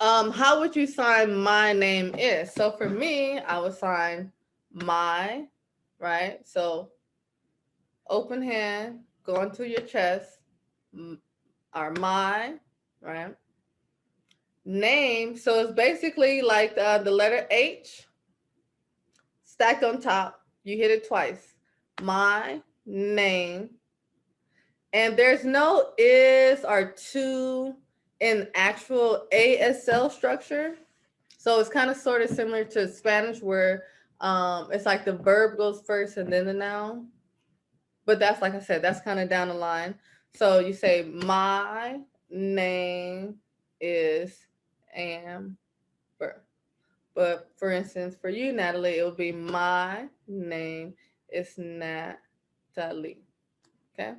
How would you sign my name is? So for me, I would sign my, right? So open hand, go into your chest, or my, right? Name. So it's basically like the letter H stacked on top. You hit it twice. My name. And there's no is or to in actual ASL structure. So it's kind of sort of similar to Spanish where it's like the verb goes first and then the noun. But that's like I said, that's kind of down the line. So you say, my name is Amber. But for instance, for you, Natalie, it would be my name is Natalie. Okay.